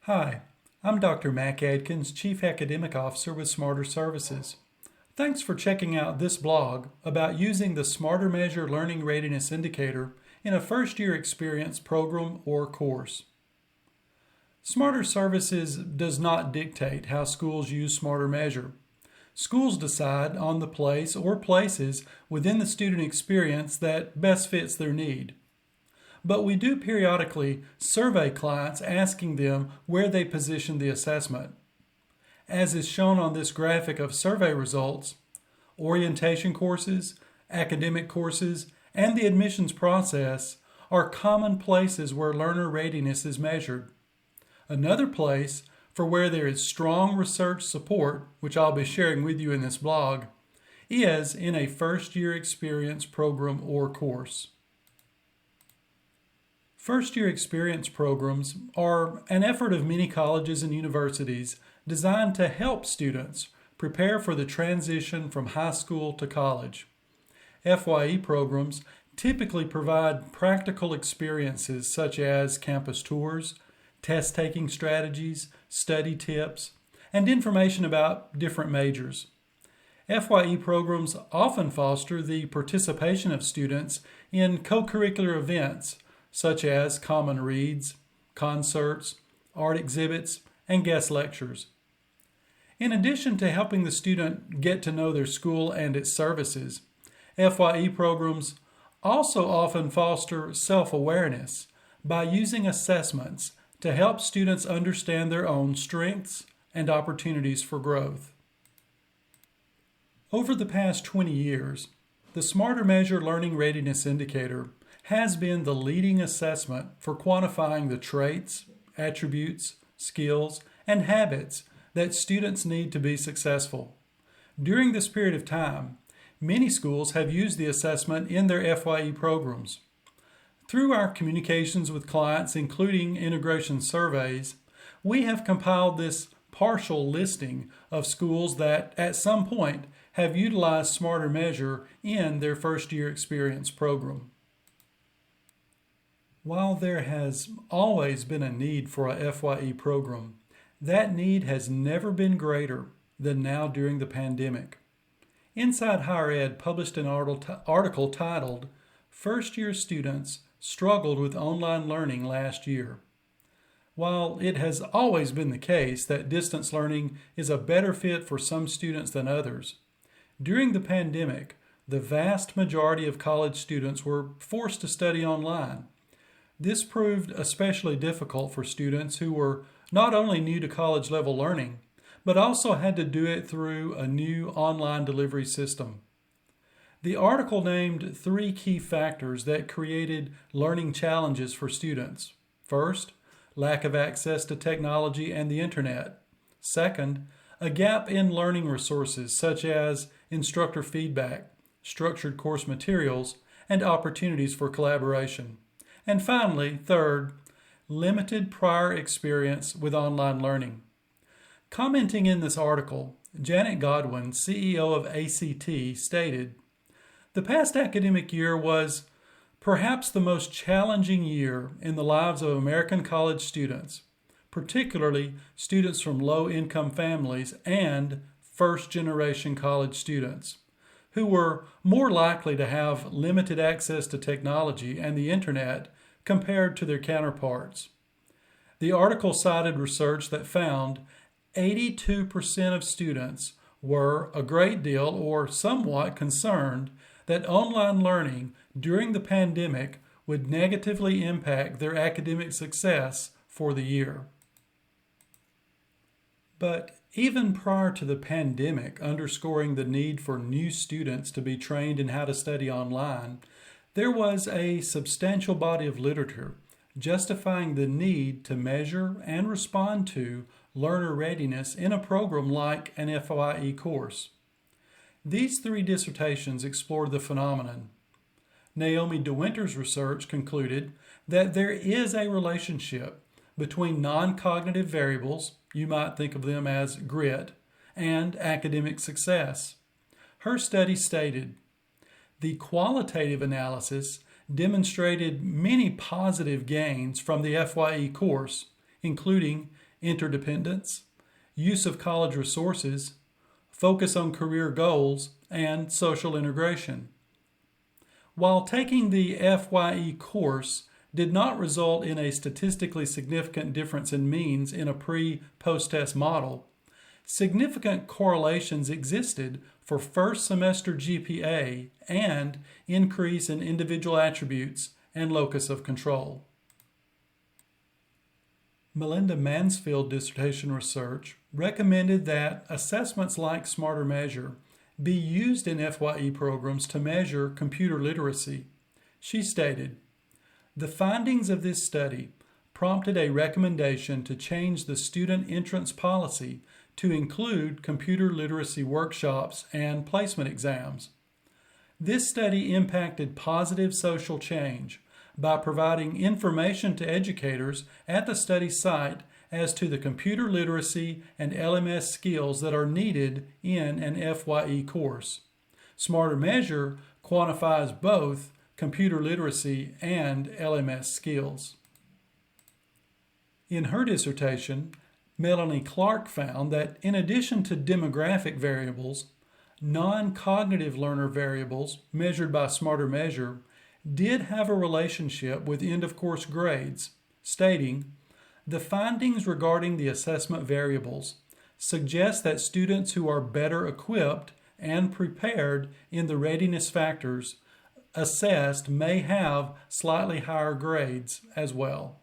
Hi, I'm Dr. Mac Adkins, Chief Academic Officer with SmarterServices. Thanks for checking out this blog about using the SmarterMeasure Learning Readiness Indicator in a first-year experience program or course. SmarterServices does not dictate how schools use SmarterMeasure. Schools decide on the place or places within the student experience that best fits their need. But we do periodically survey clients asking them where they position the assessment. As is shown on this graphic of survey results, orientation courses, academic courses, and the admissions process are common places where learner readiness is measured. Another place for where there is strong research support, which I'll be sharing with you in this blog, is in a first-year experience program or course. First-year experience programs are an effort of many colleges and universities designed to help students prepare for the transition from high school to college. FYE programs typically provide practical experiences such as campus tours, test-taking strategies, study tips, and information about different majors. FYE programs often foster the participation of students in co-curricular events such as common reads, concerts, art exhibits, and guest lectures. In addition to helping the student get to know their school and its services, FYE programs also often foster self-awareness by using assessments to help students understand their own strengths and opportunities for growth. Over the past 20 years, the SmarterMeasure Learning Readiness Indicator has been the leading assessment for quantifying the traits, attributes, skills, and habits that students need to be successful. During this period of time, many schools have used the assessment in their FYE programs. Through our communications with clients, including integration surveys, we have compiled this partial listing of schools that at some point have utilized SmarterMeasure in their first-year experience program. While there has always been a need for a FYE program, that need has never been greater than now during the pandemic. Inside Higher Ed published an article titled, "First-Year Students Struggled with Online Learning Last Year." While it has always been the case that distance learning is a better fit for some students than others, during the pandemic, the vast majority of college students were forced to study online. This proved especially difficult for students who were not only new to college-level learning, but also had to do it through a new online delivery system. The article named 3 key factors that created learning challenges for students. First, lack of access to technology and the internet. Second, a gap in learning resources such as instructor feedback, structured course materials, and opportunities for collaboration. And finally, third, limited prior experience with online learning. Commenting in this article, Janet Godwin, CEO of ACT, stated, "The past academic year was perhaps the most challenging year in the lives of American college students, particularly students from low-income families and first-generation college students, who were more likely to have limited access to technology and the internet compared to their counterparts." The article cited research that found 82% of students were a great deal or somewhat concerned that online learning during the pandemic would negatively impact their academic success for the year. But even prior to the pandemic underscoring the need for new students to be trained in how to study online, there was a substantial body of literature justifying the need to measure and respond to learner readiness in a program like an FYE course. These 3 dissertations explored the phenomenon. Naomi DeWinter's research concluded that there is a relationship between non-cognitive variables, you might think of them as grit, and academic success. Her study stated, "The qualitative analysis demonstrated many positive gains from the FYE course, including interdependence, use of college resources, focus on career goals, and social integration. While taking the FYE course did not result in a statistically significant difference in means in a pre-post-test model, significant correlations existed for first semester GPA and increase in individual attributes and locus of control. Melinda Mansfield dissertation research recommended that assessments like SmarterMeasure be used in FYE programs to measure computer literacy. She stated, "The findings of this study prompted a recommendation to change the student entrance policy to include computer literacy workshops and placement exams. This study impacted positive social change by providing information to educators at the study site as to the computer literacy and LMS skills that are needed in an FYE course. SmarterMeasure quantifies both computer literacy and LMS skills." In her dissertation, Melanie Clark found that in addition to demographic variables, non-cognitive learner variables measured by SmarterMeasure did have a relationship with end-of-course grades, stating, "The findings regarding the assessment variables suggest that students who are better equipped and prepared in the readiness factors assessed may have slightly higher grades as well."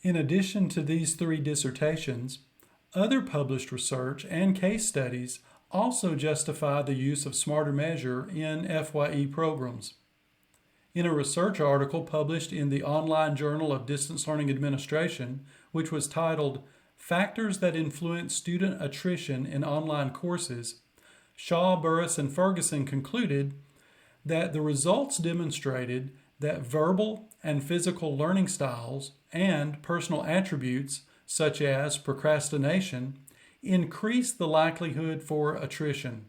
In addition to these three dissertations, other published research and case studies also justify the use of SmarterMeasure in FYE programs. In a research article published in the Online Journal of Distance Learning Administration, which was titled "Factors That Influence Student Attrition in Online Courses," Shaw, Burris, and Ferguson concluded that the results demonstrated that verbal and physical learning styles and personal attributes, such as procrastination, increase the likelihood for attrition,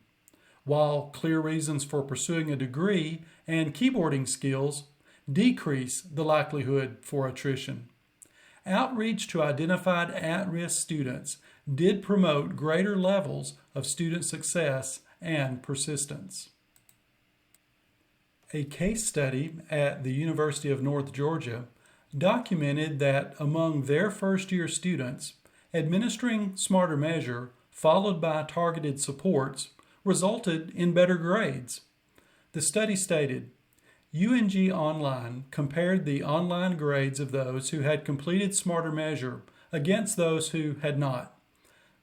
while clear reasons for pursuing a degree and keyboarding skills decrease the likelihood for attrition. Outreach to identified at-risk students did promote greater levels of student success and persistence. A case study at the University of North Georgia documented that among their first-year students, administering SmarterMeasure followed by targeted supports resulted in better grades. The study stated, UNG Online compared the online grades of those who had completed SmarterMeasure against those who had not.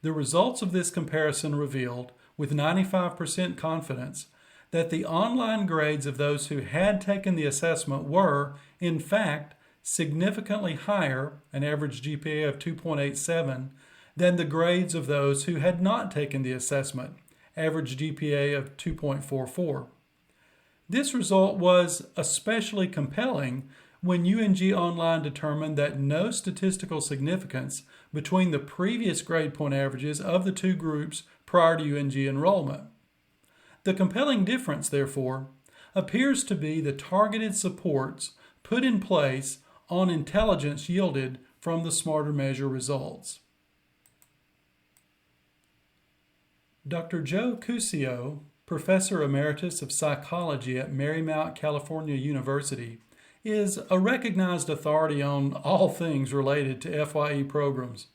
The results of this comparison revealed, with 95% confidence, that the online grades of those who had taken the assessment were, in fact, significantly higher, an average GPA of 2.87, than the grades of those who had not taken the assessment, average GPA of 2.44. This result was especially compelling when UNG Online determined that no statistical significance between the previous grade point averages of the two groups prior to UNG enrollment. The compelling difference, therefore, appears to be the targeted supports put in place on intelligence yielded from the SmarterMeasure results. Dr. Joe Cuseo, Professor Emeritus of Psychology at Marymount, California University, is a recognized authority on all things related to FYE programs.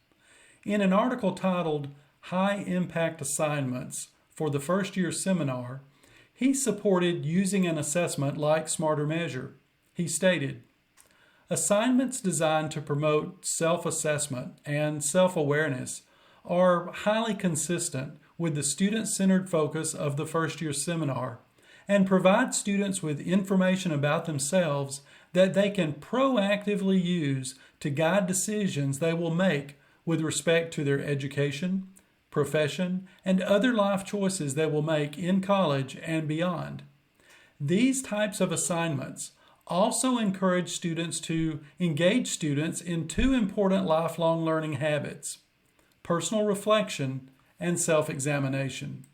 In an article titled High Impact Assignments for the First Year Seminar, he supported using an assessment like SmarterMeasure. He stated, "Assignments designed to promote self-assessment and self-awareness are highly consistent with the student-centered focus of the first-year seminar and provide students with information about themselves that they can proactively use to guide decisions they will make with respect to their education, profession, and other life choices they will make in college and beyond. These types of assignments also encourage students to engage students in two important lifelong learning habits: personal reflection and self-examination."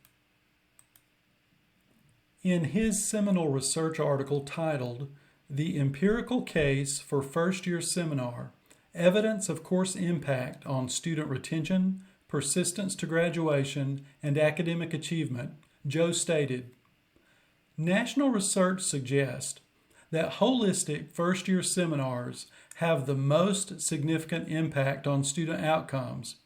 In his seminal research article titled "The Empirical Case for First-Year Seminar, Evidence of course impact on student retention, persistence to graduation, and academic achievement, Joe stated, national research suggests that holistic first-year seminars have the most significant impact on student outcomes.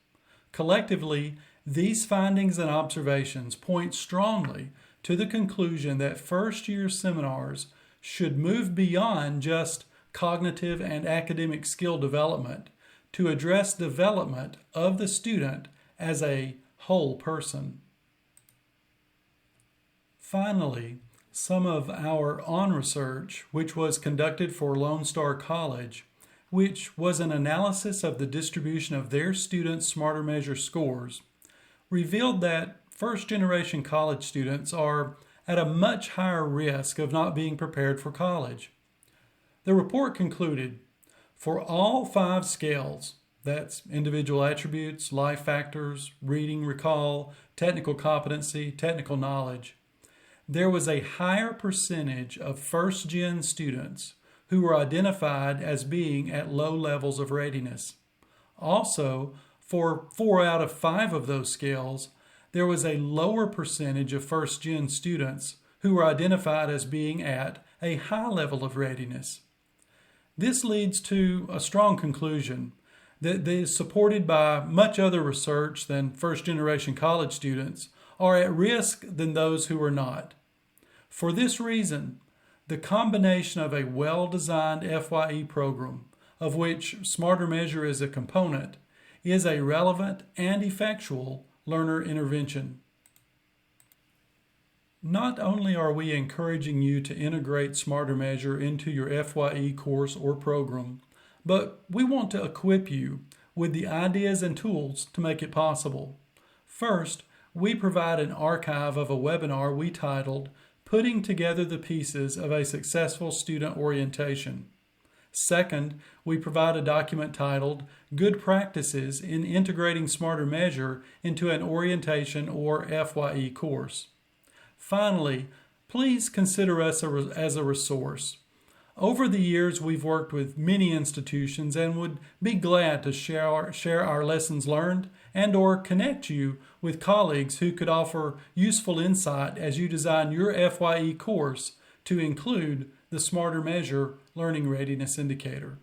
Collectively, these findings and observations point strongly to the conclusion that first-year seminars should move beyond just cognitive and academic skill development to address development of the student as a whole person. Finally, some of our own research, which was conducted for Lone Star College, which was an analysis of the distribution of their students' SmarterMeasure scores, revealed that first-generation college students are at a much higher risk of not being prepared for college. The report concluded, for all 5 scales, that's individual attributes, life factors, reading, recall, technical competency, technical knowledge, there was a higher percentage of first-gen students who were identified as being at low levels of readiness. Also, for 4 out of 5 of those scales, there was a lower percentage of first-gen students who were identified as being at a high level of readiness. This leads to a strong conclusion that is supported by much other research than first-generation college students are at risk than those who are not. For this reason, the combination of a well-designed FYE program, of which SmarterMeasure is a component, is a relevant and effectual learner intervention. Not only are we encouraging you to integrate SmarterMeasure into your FYE course or program, but we want to equip you with the ideas and tools to make it possible. First, we provide an archive of a webinar we titled Putting Together the Pieces of a Successful Student Orientation. Second, we provide a document titled Good Practices in Integrating SmarterMeasure into an Orientation or FYE Course. Finally, please consider us as a resource. Over the years, we've worked with many institutions and would be glad to share our lessons learned and or connect you with colleagues who could offer useful insight as you design your FYE course to include the SmarterMeasure Learning Readiness Indicator.